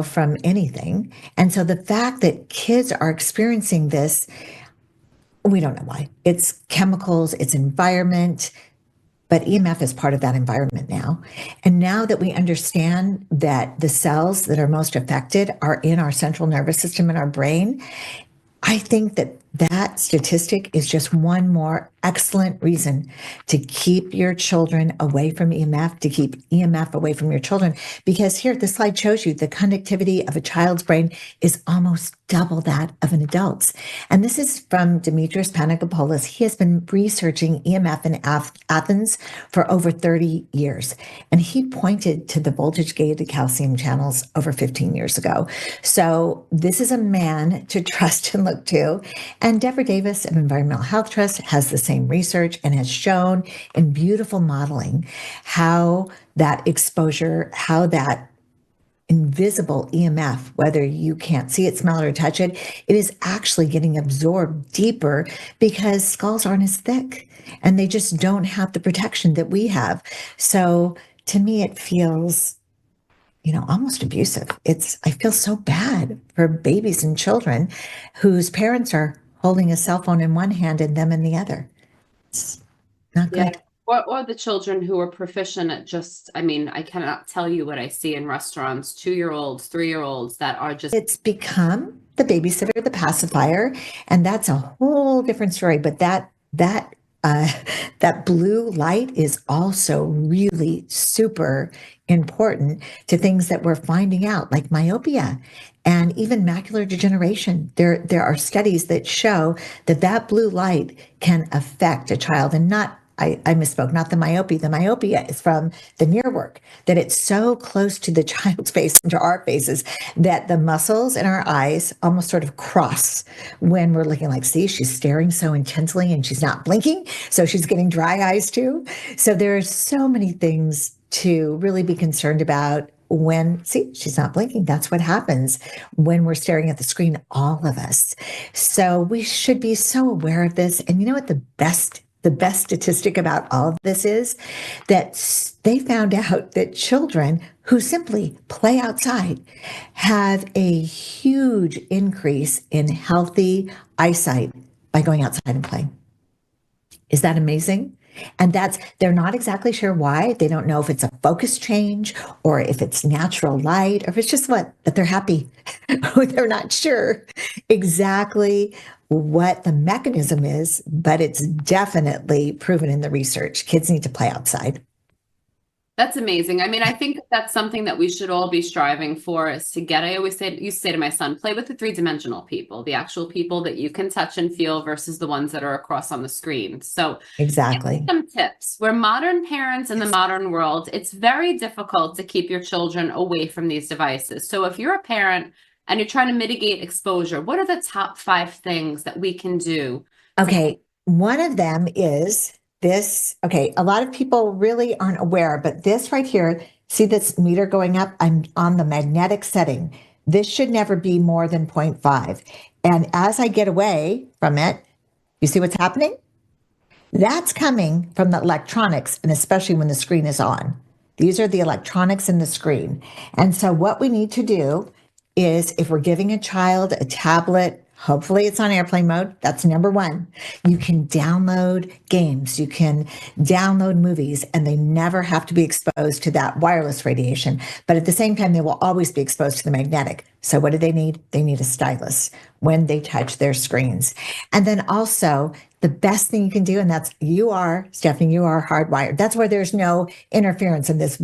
from anything. And so the fact that kids are experiencing this, we don't know why. It's chemicals, it's environment, but EMF is part of that environment now. And now that we understand that the cells that are most affected are in our central nervous system in our brain, I think that that statistic is just one more excellent reason to keep your children away from EMF, to keep EMF away from your children. Because here, the slide shows you the conductivity of a child's brain is almost double that of an adult's. And this is from Dimitris Panagopoulos. He has been researching EMF in Athens for over 30 years. And he pointed to the voltage-gated calcium channels over 15 years ago. So this is a man to trust and look to. And Deborah Davis of Environmental Health Trust has the same research and has shown in beautiful modeling how that exposure, how that invisible EMF, whether you can't see it, smell it, or touch it, it is actually getting absorbed deeper because skulls aren't as thick and they just don't have the protection that we have. So to me, it feels, almost abusive. I feel so bad for babies and children whose parents are holding a cell phone in one hand and them in the other. It's not good. Or the children who are proficient at I cannot tell you what I see in restaurants, 2-year-olds, 3-year-olds that are just. It's become the babysitter, the pacifier, and that's a whole different story. But that blue light is also really super important to things that we're finding out, like myopia and even macular degeneration. There are studies that show that blue light can affect a child, and I misspoke, not the myopia. The myopia is from the near work, that it's so close to the child's face and to our faces that the muscles in our eyes almost sort of cross when we're looking like, see, she's staring so intensely and she's not blinking. So she's getting dry eyes too. So there are so many things to really be concerned about she's not blinking. That's what happens when we're staring at the screen, all of us. So we should be so aware of this. And you know what the best statistic about all of this is? That they found out that children who simply play outside have a huge increase in healthy eyesight by going outside and playing. Is that amazing? And they're not exactly sure why. They don't know if it's a focus change or if it's natural light or if it's just that they're happy. They're not sure exactly what the mechanism is, but it's definitely proven in the research. Kids need to play outside. That's amazing. I think that's something that we should all be striving for, is to get. I always used to say to my son, play with the 3-dimensional people, the actual people that you can touch and feel versus the ones that are across on the screen. So exactly. Some tips. We're modern parents in the modern world. It's very difficult to keep your children away from these devices. So if you're a parent and you're trying to mitigate exposure, what are the top 5 things that we can do? Okay. One of them is this. Okay. A lot of people really aren't aware, but this right here, see this meter going up? I'm on the magnetic setting. This should never be more than 0.5. And as I get away from it, you see what's happening? That's coming from the electronics, and especially when the screen is on. These are the electronics in the screen. And so what we need to do is, if we're giving a child a tablet, hopefully it's on airplane mode. That's number 1. You can download games, you can download movies, and they never have to be exposed to that wireless radiation. But at the same time, they will always be exposed to the magnetic. So what do they need? They need a stylus when they touch their screens. And then also, the best thing you can do, and that's Stephanie, you are hardwired. That's where there's no interference in this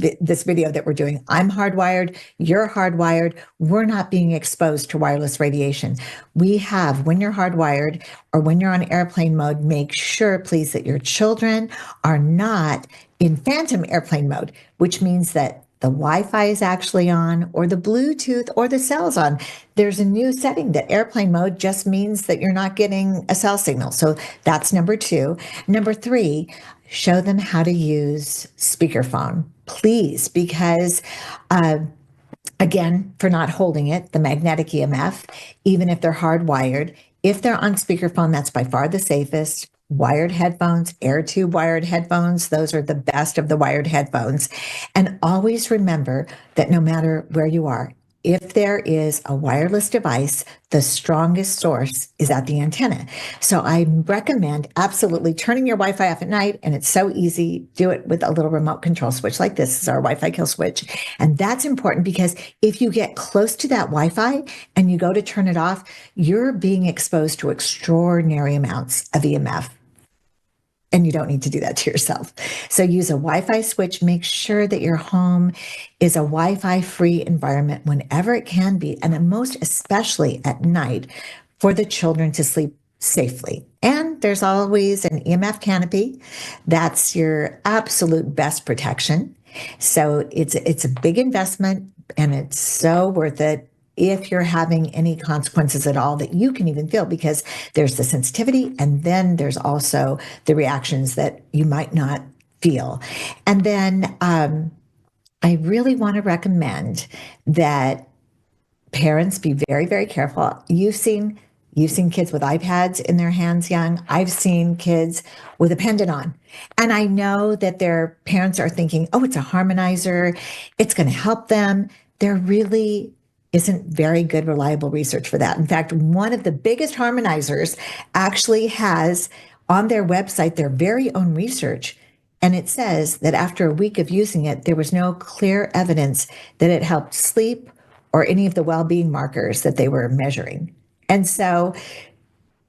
video that we're doing. I'm hardwired, you're hardwired. We're not being exposed to wireless radiation. When you're hardwired or when you're on airplane mode, make sure, please, that your children are not in phantom airplane mode, which means that the Wi-Fi is actually on, or the Bluetooth, or the cell's on. There's a new setting that airplane mode just means that you're not getting a cell signal. So that's number 2. Number 3, show them how to use speakerphone, please, because again, for not holding it, the magnetic EMF, even if they're hardwired, if they're on speakerphone, that's by far the safest. Wired headphones, air tube wired headphones, those are the best of the wired headphones. And always remember that no matter where you are, if there is a wireless device, the strongest source is at the antenna. So I recommend absolutely turning your Wi-Fi off at night, and it's so easy. Do it with a little remote control switch like this is our Wi-Fi kill switch. And that's important because if you get close to that Wi-Fi and you go to turn it off, you're being exposed to extraordinary amounts of EMF. And you don't need to do that to yourself. So use a Wi-Fi switch. Make sure that your home is a Wi-Fi free environment whenever it can be, and most especially at night for the children to sleep safely. And there's always an EMF canopy. That's your absolute best protection. So it's a big investment, and it's so worth it if you're having any consequences at all that you can even feel, because there's the sensitivity and then there's also the reactions that you might not feel. And then I really want to recommend that parents be very, very careful. You've seen kids with iPads in their hands young. I've seen kids with a pendant on. And I know that their parents are thinking, oh, it's a harmonizer. It's going to help them. There really isn't very good, reliable research for that. In fact, one of the biggest harmonizers actually has on their website their very own research. And it says that after a week of using it, there was no clear evidence that it helped sleep or any of the well-being markers that they were measuring. And so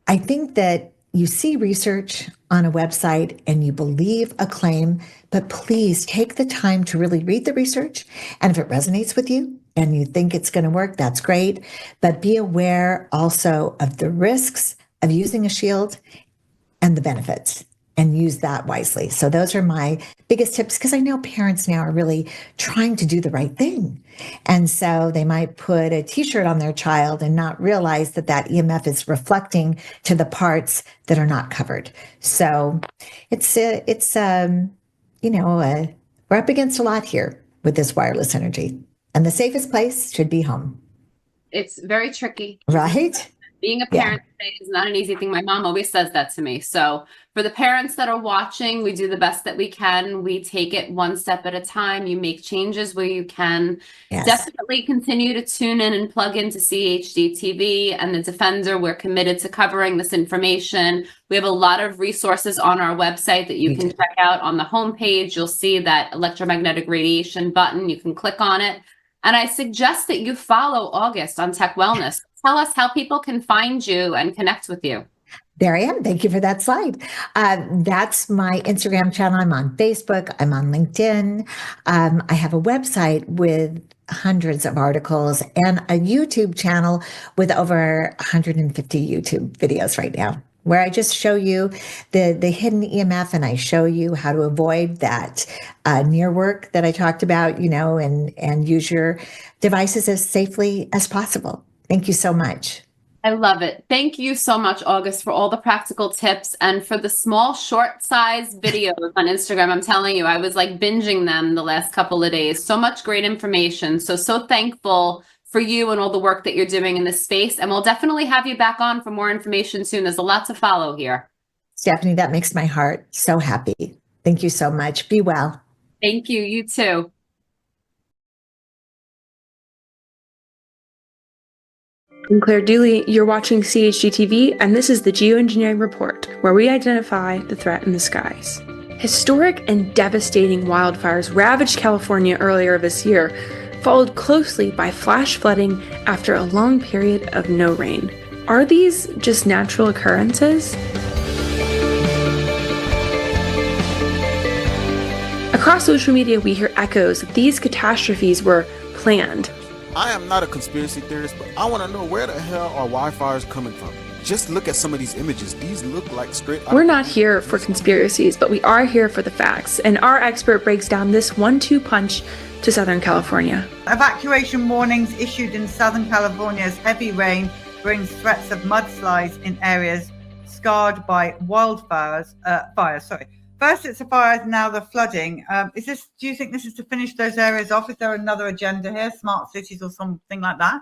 I think that you see research on a website and you believe a claim, but please take the time to really read the research. And if it resonates with you and you think it's going to work, that's great. But be aware also of the risks of using a shield and the benefits, and use that wisely. So those are my biggest tips, because I know parents now are really trying to do the right thing. And so they might put a t-shirt on their child and not realize that that EMF is reflecting to the parts that are not covered. So we're up against a lot here with this wireless energy, and the safest place should be home. It's very tricky. Right? Being a parent today is not an easy thing. My mom always says that to me. So for the parents that are watching, we do the best that we can. We take it one step at a time. You make changes where you can. Yes. Definitely continue to tune in and plug into CHD TV and The Defender. We're committed to covering this information. We have a lot of resources on our website that you can check out. On the homepage, you'll see that electromagnetic radiation button. You can click on it. And I suggest that you follow August on Tech Wellness. Tell us how people can find you and connect with you. There I am. Thank you for that slide. That's my Instagram channel. I'm on Facebook. I'm on LinkedIn. I have a website with hundreds of articles and a YouTube channel with over 150 YouTube videos right now, where I just show you the hidden EMF, and I show you how to avoid that near work that I talked about, and use your devices as safely as possible. Thank you so much. I love it. Thank you so much, August, for all the practical tips and for the small, short size videos on Instagram. I'm telling you, I was like binging them the last couple of days. So much great information. So thankful for you and all the work that you're doing in this space. And we'll definitely have you back on for more information soon. There's a lot to follow here. Stephanie, that makes my heart so happy. Thank you so much. Be well. Thank you. You too. I'm Claire Dooley. You're watching CHD TV, and this is the Geoengineering Report, where we identify the threat in the skies. Historic and devastating wildfires ravaged California earlier this year, followed closely by flash flooding after a long period of no rain. Are these just natural occurrences? Across social media, we hear echoes that these catastrophes were planned. I am not a conspiracy theorist, but I want to know, where the hell are wildfires coming from? Just look at some of these images. These look like straight... We're not here for conspiracies, but we are here for the facts. And our expert breaks down this 1-2 punch to Southern California. Evacuation warnings issued in Southern California as heavy rain brings threats of mudslides in areas scarred by fires. First it's the fires, now the flooding. Do you think this is to finish those areas off? Is there another agenda here, smart cities or something like that?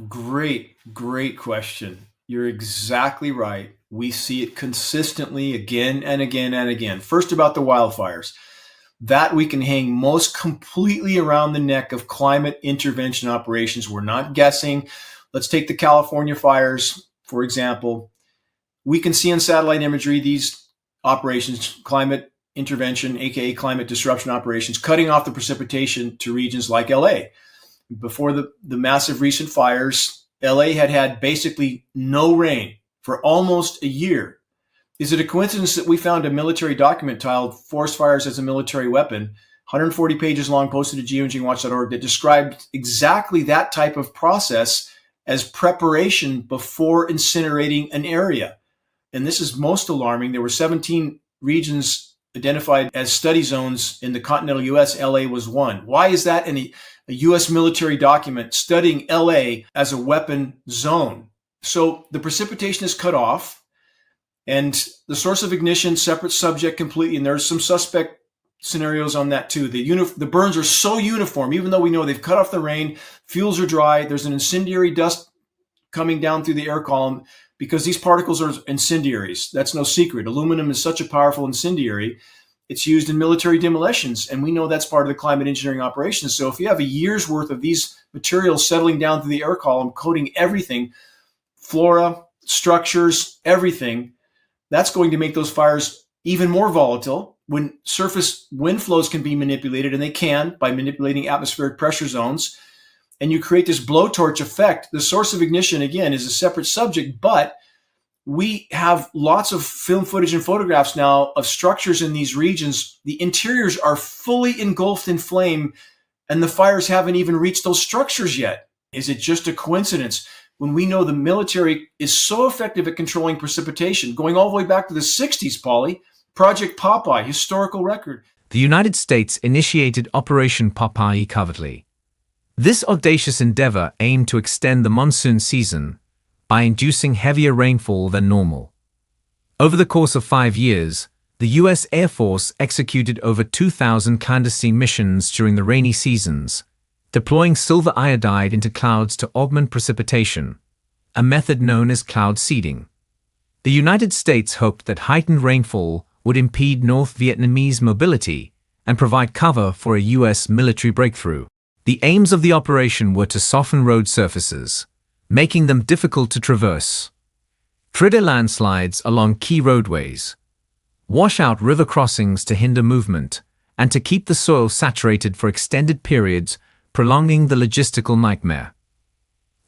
Great question. You're exactly right. We see it consistently again and again and again. First, about the wildfires. That we can hang most completely around the neck of climate intervention operations. We're not guessing. Let's take the California fires, for example. We can see on satellite imagery these operations, climate intervention, aka climate disruption operations, cutting off the precipitation to regions like LA. Before the massive recent fires, LA had basically no rain for almost a year. Is it a coincidence that we found a military document titled Forest Fires as a Military Weapon, 140 pages long, posted at geoengineeringwatch.org, that described exactly that type of process as preparation before incinerating an area? And this is most alarming. There were 17 regions identified as study zones in the continental U.S. LA was one. Why is that in a U.S. military document studying LA as a weapon zone? So the precipitation is cut off, and the source of ignition, separate subject completely. And there's some suspect scenarios on that too. The burns are so uniform, even though we know they've cut off the rain, fuels are dry, there's an incendiary dust coming down through the air column because these particles are incendiaries. That's no secret. Aluminum is such a powerful incendiary. It's used in military demolitions, and we know that's part of the climate engineering operations. So if you have a year's worth of these materials settling down through the air column, coating everything, flora, structures, everything, that's going to make those fires even more volatile. When surface wind flows can be manipulated, and they can by manipulating atmospheric pressure zones, and you create this blowtorch effect. The source of ignition, again, is a separate subject, but we have lots of film footage and photographs now of structures in these regions. The interiors are fully engulfed in flame, and the fires haven't even reached those structures yet. Is it just a coincidence? When we know the military is so effective at controlling precipitation, going all the way back to the 60s, Polly, Project Popeye, historical record. The United States initiated Operation Popeye covertly. This audacious endeavor aimed to extend the monsoon season by inducing heavier rainfall than normal. Over the course of 5 years, the U.S. Air Force executed over 2,000 clandestine missions during the rainy seasons, deploying silver iodide into clouds to augment precipitation, a method known as cloud seeding. The United States hoped that heightened rainfall would impede North Vietnamese mobility and provide cover for a U.S. military breakthrough. The aims of the operation were to soften road surfaces, making them difficult to traverse, trigger landslides along key roadways, wash out river crossings to hinder movement, and to keep the soil saturated for extended periods, prolonging the logistical nightmare.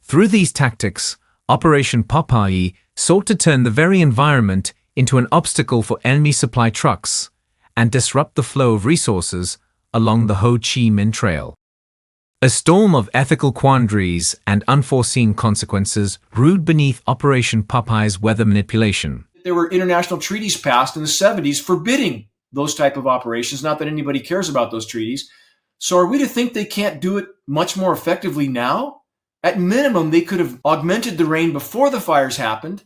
Through these tactics, Operation Popeye sought to turn the very environment into an obstacle for enemy supply trucks and disrupt the flow of resources along the Ho Chi Minh Trail. A storm of ethical quandaries and unforeseen consequences brewed beneath Operation Popeye's weather manipulation. There were international treaties passed in the 70s forbidding those type of operations, not that anybody cares about those treaties. So are we to think they can't do it much more effectively now? At minimum, they could have augmented the rain before the fires happened.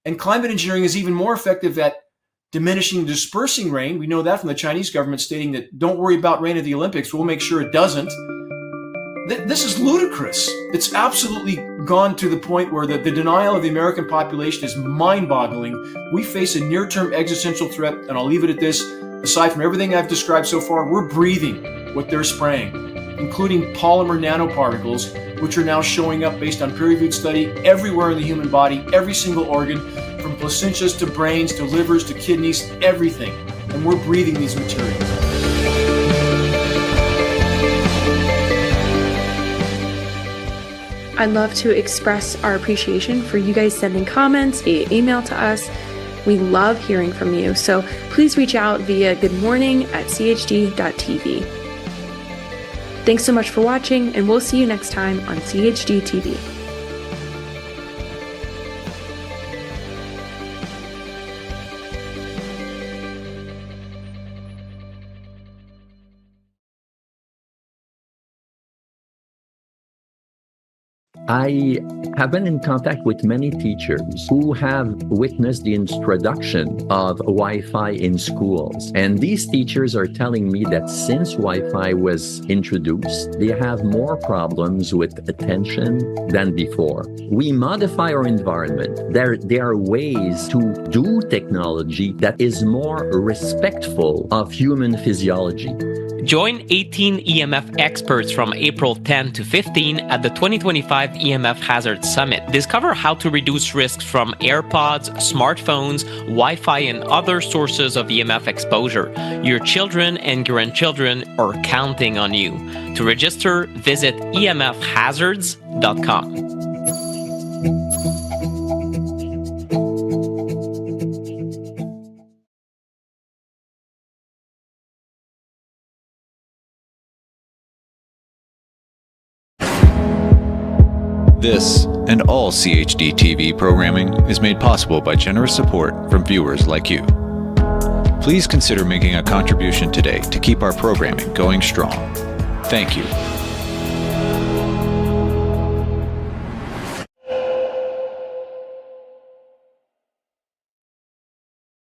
And climate engineering is even more effective at diminishing and dispersing rain. We know that from the Chinese government stating that don't worry about rain at the Olympics, we'll make sure it doesn't. This is ludicrous. It's absolutely gone to the point where the denial of the American population is mind-boggling. We face a near-term existential threat, and I'll leave it at this. Aside from everything I've described so far, we're breathing what they're spraying, including polymer nanoparticles, which are now showing up based on peer-reviewed study everywhere in the human body, every single organ, from placentas to brains to livers to kidneys, everything. And we're breathing these materials. I'd love to express our appreciation for you guys sending comments via email to us. We love hearing from you, so please reach out via goodmorning@chd.tv. Thanks so much for watching, and we'll see you next time on CHD TV. I have been in contact with many teachers who have witnessed the introduction of Wi-Fi in schools. And these teachers are telling me that since Wi-Fi was introduced, they have more problems with attention than before. We modify our environment. There are ways to do technology that is more respectful of human physiology. Join 18 EMF experts from April 10 to 15 at the 2025 EMF Hazard Summit. Discover how to reduce risks from AirPods, smartphones, Wi-Fi, and other sources of EMF exposure. Your children and grandchildren are counting on you. To register, visit emfhazards.com. This and all CHD TV programming is made possible by generous support from viewers like you. Please consider making a contribution today to keep our programming going strong. Thank you.